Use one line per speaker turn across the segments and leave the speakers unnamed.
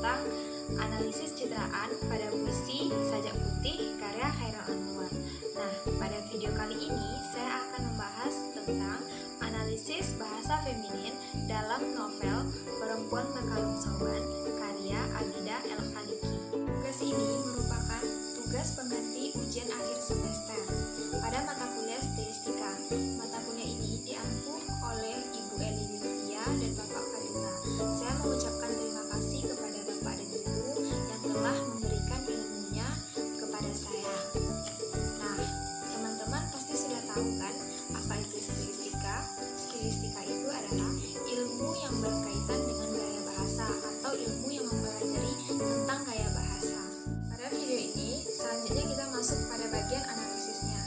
tentang analisis citraan pada puisi Sajak Putih karya Chairul Anwar. Nah, pada video kali ini saya akan membahas tentang analisis bahasa feminin dalam novel Perempuan Berkalung Sorban karya Abida El-Khaliki. Tugas ini merupakan tugas pengganti ujian akhir semester pada mata kuliah stilistika. Mata kuliah ini diampu oleh Ibu Eli Livia dan Bapak Fadila. Saya mengucapkan terima kasih kepada Bapak dan Ibu yang telah memberikan ilmunya kepada saya. Nah, teman-teman pasti sudah tahu kan apa itu stilistika? Stilistika itu adalah ilmu yang berkaitan dengan gaya bahasa atau ilmu yang mempelajari tentang gaya bahasa. Pada video ini, selanjutnya kita masuk pada bagian analisisnya.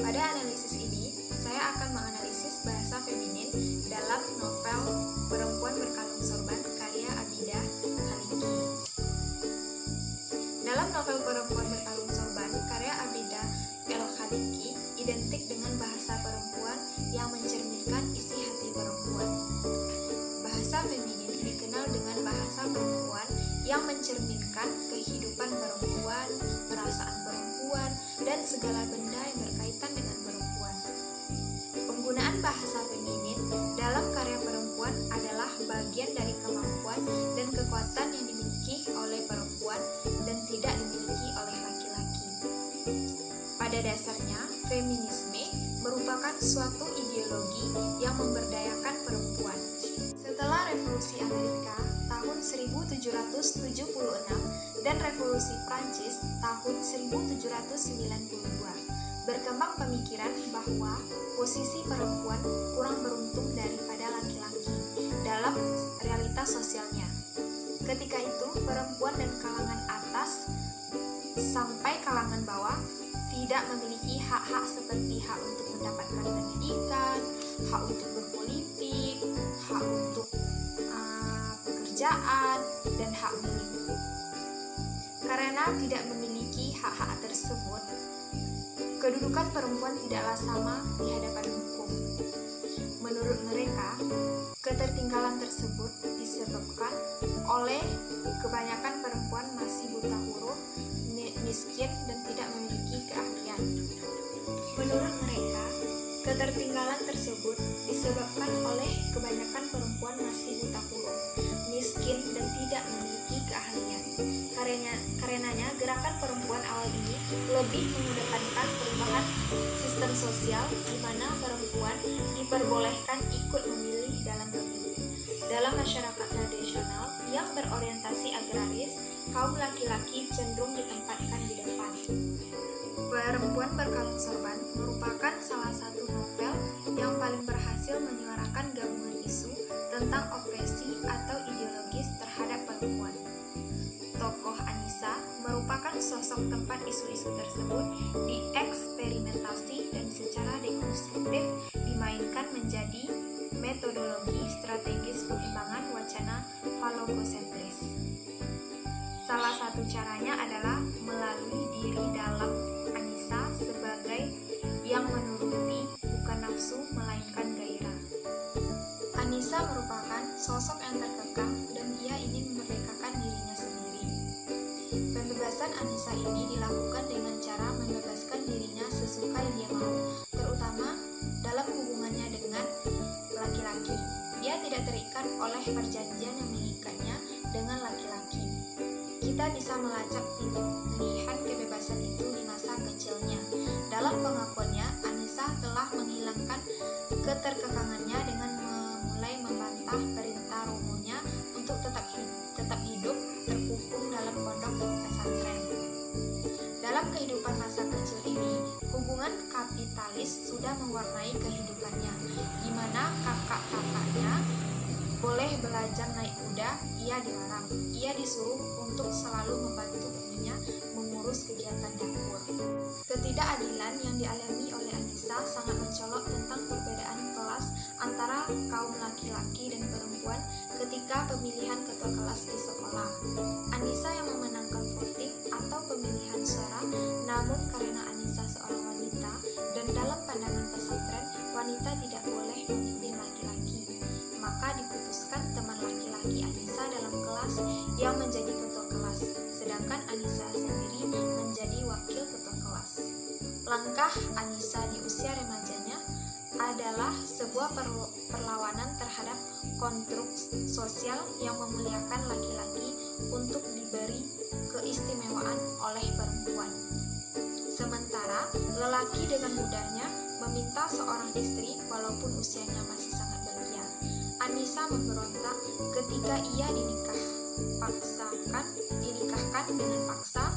Pada analisis ini, saya akan menganalisis bahasa feminin dalam novel Perempuan Berkalung Sorban karya Abida Khaliki. Dalam novel Perempuan Berkalung Sorban karya Abida El-Khaliki identik dengan bahasa perempuan yang mencerminkan isi hati perempuan. Bahasa feminin dikenal dengan bahasa perempuan yang mencerminkan kehidupan perempuan, perasaan perempuan, dan segala benda yang berkaitan dengan perempuan. Penggunaan bahasa feminin dalam karya perempuan adalah bagian dari kemampuan dan kekuatan yang dimiliki oleh perempuan dan tidak dimiliki oleh laki-laki. Pada dasarnya, feminisme merupakan suatu ideologi yang memberdayakan perempuan. Setelah Revolusi Amerika tahun 1776 dan Revolusi Prancis tahun 1792, berkembang pemikiran bahwa posisi perempuan kurang beruntung daripada laki-laki dalam realitas sosialnya. Ketika itu, perempuan dan kalangan atas sampai kalangan bawah tidak memiliki hak-hak seperti hak untuk mendapatkan pendidikan, hak untuk berpolitik, hak untuk pekerjaan, dan hak milik. Karena tidak memiliki hak-hak tersebut, kedudukan perempuan tidaklah sama di hadapan hukum. Menurut mereka, ketertinggalan tersebut disebabkan oleh kebanyakan perempuan masih buta huruf, miskin, dan tidak memiliki keahlian. Menurut mereka, ketertinggalan tersebut disebabkan oleh kebanyakan perempuan masih buta huruf, miskin, dan tidak memiliki keahlian. Karenanya, gerakan perempuan awal ini lebih mengedepankan perubahan sistem sosial di mana perempuan diperbolehkan ikut memilih dalam pemilu. Dalam masyarakat tradisional yang berorientasi agraris, kaum laki-laki cenderung ditempatkan di depan. Perempuan Berkalung Sorban merupakan salah satu novel yang paling berhasil menyuarakan gabungan isu tentang opresi atau ideologis terhadap perempuan. Tokoh Anissa merupakan sosok tempat isu-isu tersebut dieksperimentasi dan secara dekonstruktif dimainkan menjadi metodologi strategis pengembangan wacana falokosentris. Salah satu caranya adalah melalui diri dalam Anissa sebagai yang menuruti bukan nafsu melainkan gairah. Anissa merupakan sosok yang terkekang dan ia ingin memerdekakan dirinya sendiri. Pembebasan Anissa ini dilakukan dengan cara membebaskan dirinya sesuka yang dia mau, terutama dalam hubungannya dengan laki-laki. Dia tidak terikat oleh perjanjian yang mengikatnya dengan laki-laki. Kita bisa melacak pilihan kebebasan itu di masa kecilnya. Dalam pengakuannya, Anissa telah menghilangkan keterkekangannya dengan mulai membantah perintah romonya untuk tetap hidup terkungkung dalam pondok pesantren. Dalam kehidupan masa kecil ini, hubungan kapitalis sudah mewarnai kehidupannya, di mana kakak-kakaknya boleh belajar naik kuda, ia dilarang. Ia disuruh untuk selalu membantu ibunya mengurus kegiatan dapur. Ketidakadilan yang dialami oleh Anissa sangat mencolok tentang perbedaan kelas antara kaum laki-laki dan perempuan ketika pemilihan ketua kelas di sekolah. Anissa yang memenangkan voting atau pemilihan suara, namun karena Anissa seorang wanita dan dalam pandangan pesantren, wanita tidak boleh memimpin laki-laki, maka diputuskan teman laki-laki Anissa dalam kelas yang menjadi ketua kelas, sedangkan Anissa sendiri menjadi wakil ketua kelas. Langkah Anissa di usia remajanya adalah sebuah perlawanan terhadap konstruk sosial yang memuliakan laki-laki untuk diberi keistimewaan oleh perempuan. Sementara lelaki dengan mudahnya meminta seorang istri walaupun usianya masih sangat belia. Anissa memberontak ketika ia dinikahkan dengan paksa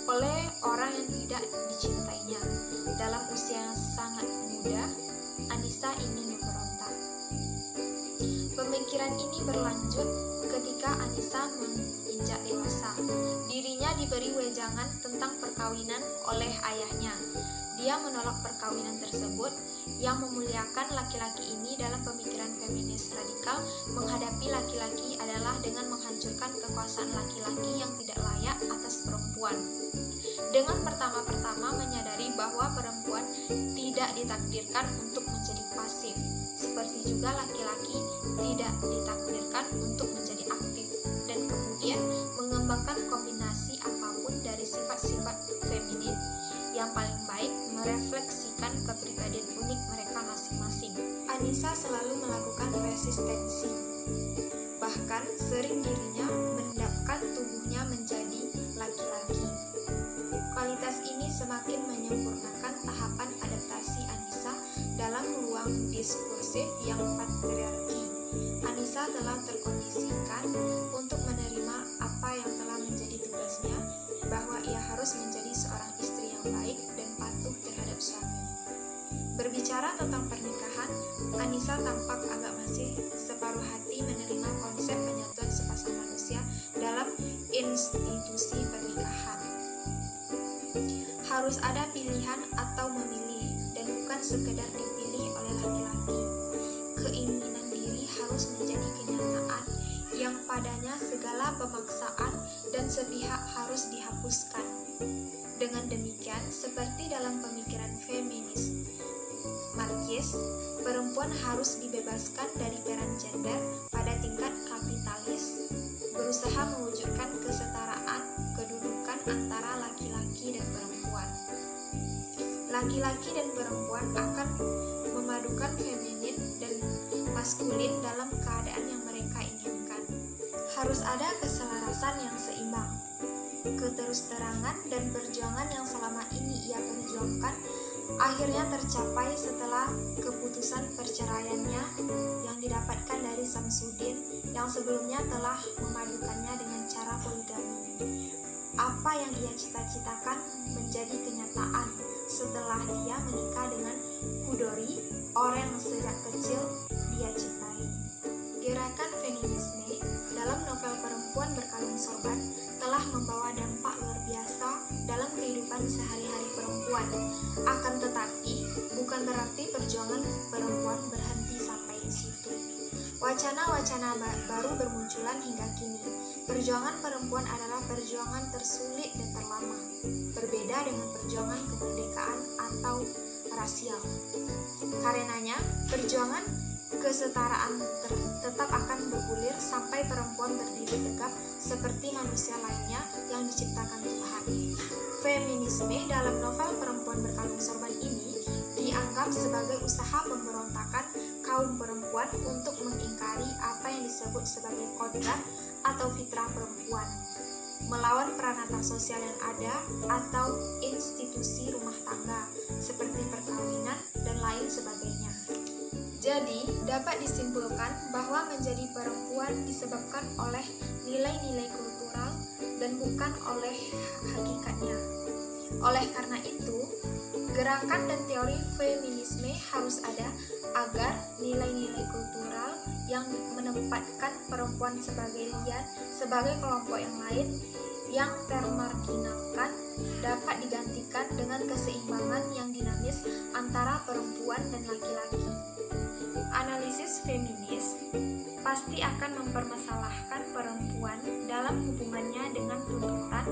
oleh orang yang tidak dicintainya. Dalam usia yang sangat muda, Anissa ingin memberontak. Pemikiran ini berlanjut ketika Anissa menginjak dewasa. Dirinya diberi wejangan tentang perkawinan oleh ayahnya. Dia menolak perkawinan tersebut yang memuliakan laki-laki ini. Dalam pemikiran feminis radikal, menghadapi laki-laki adalah dengan menghancurkan kekuasaan laki-laki yang tidak layak atas perempuan. Dengan pertama-tama menyadari bahwa perempuan tidak ditakdirkan untuk menjadi pasif, seperti juga laki-laki tidak ditakdirkan untuk menjadi aktif, dan kemudian mengembangkan kombinasi apapun dari sifat-sifat feminin yang paling baik merefleksikan kepribadian unik mereka masing-masing. Anissa selalu melakukan resistensi, bahkan sering dirinya mendapatkan tubuhnya menjadi laki-laki. Kualitas ini semakin menyempurnakan tahapan adaptasi Anissa dalam ruang diskursif yang patriarki. Anissa telah terkondisikan untuk menerima apa yang telah menjadi tugasnya, bahwa ia harus menjadi seorang istri yang baik dan patuh terhadap suami. Berbicara tentang pernikahan, Anissa tampak agak masih separuh hati menerima konsep penyatuan sepasang manusia dalam institusi pernikahan. Harus ada pilihan atau memilih, dan bukan sekedar dipilih oleh laki-laki. Keinginan diri harus menjadi kenyataan yang padanya segala pemaksaan dan sepihak harus dihapuskan. Dengan demikian, seperti dalam pemikiran feminis Marxis, perempuan harus dibebaskan dari peran gender pada tingkat kapitalis, berusaha mewujudkan kesetaraan kedudukan antara laki-laki dan perempuan. Laki-laki dan perempuan akan memadukan feminin dan maskulin dalam keadaan yang mereka inginkan. Harus ada keselarasan yang seimbang. Keterus-terangan dan perjuangan yang selama ini ia perjuangkan akhirnya tercapai setelah keputusan perceraiannya yang didapatkan dari Samsudin yang sebelumnya telah memadukannya dengan cara poligami. Apa yang ia cita-citakan menjadi kenyataan setelah dia menikah dengan Kudori, orang yang sejak kecil dia cintai. Gerakan feminisme dalam novel Perempuan Berkalung Sorban telah membawa dampak luar biasa dalam kehidupan sehari-hari perempuan. Akan tetapi, bukan berarti perjuangan perempuan berhenti sampai di situ. Wacana-wacana baru bermunculan hingga kini. Perjuangan perempuan adalah perjuangan tersulit dan terlama, berbeda dengan perjuangan kemerdekaan atau rasial. Karenanya, perjuangan kesetaraan tetap akan bergulir sampai perempuan berdiri tegak seperti manusia lainnya yang diciptakan Tuhan. Feminisme dalam novel Perempuan Berkalung Sorban ini dianggap sebagai usaha pemberontakan kaum perempuan untuk mengingkari apa yang disebut sebagai kodrat atau fitrah perempuan, melawan peranata sosial yang ada atau institusi rumah tangga seperti perkawinan dan lain sebagainya. Jadi, dapat disimpulkan bahwa menjadi perempuan disebabkan oleh nilai-nilai kultural dan bukan oleh hakikatnya. Oleh karena itu, gerakan dan teori feminisme harus ada agar nilai-nilai kultural yang menempatkan perempuan sebagai liar, sebagai kelompok yang lain yang termarginalkan dapat digantikan dengan keseimbangan yang dinamis antara perempuan dan laki-laki. Analisis feminis pasti akan mempermasalahkan perempuan dalam hubungannya dengan tuntutan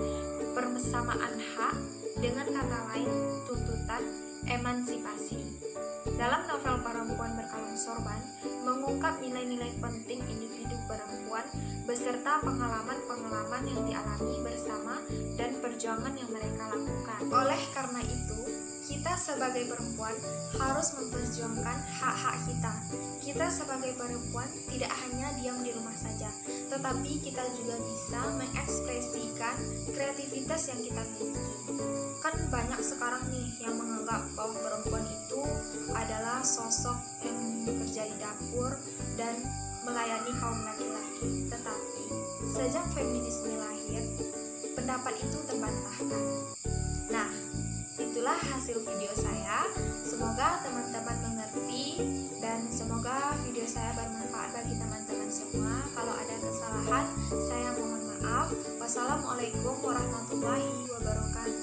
persamaan hak, dengan kata lain tuntutan emansipasi. Dalam novel Perempuan Berkalung Sorban mengungkap nilai-nilai penting individu perempuan beserta pengalaman-pengalaman yang dialami bersama dan perjuangan yang mereka lakukan. Oleh karena itu, kita sebagai perempuan harus memperjuangkan hak-hak kita. Kita sebagai perempuan tidak hanya diam di rumah saja, tetapi kita juga bisa mengekspresikan kreativitas yang kita miliki. Kan banyak sekarang nih yang menganggap bahwa perempuan itu adalah sosok yang bekerja di dapur dan melayani kaum laki-laki. Tetapi sejak feminisme lahir, pendapat itu terbantahkan. Nah, itulah hasil video saya. Semoga teman-teman mengerti dan semoga video saya bermanfaat bagi teman-teman semua. Kalau ada kesalahan, saya mohon maaf. Wassalamualaikum warahmatullahi wabarakatuh.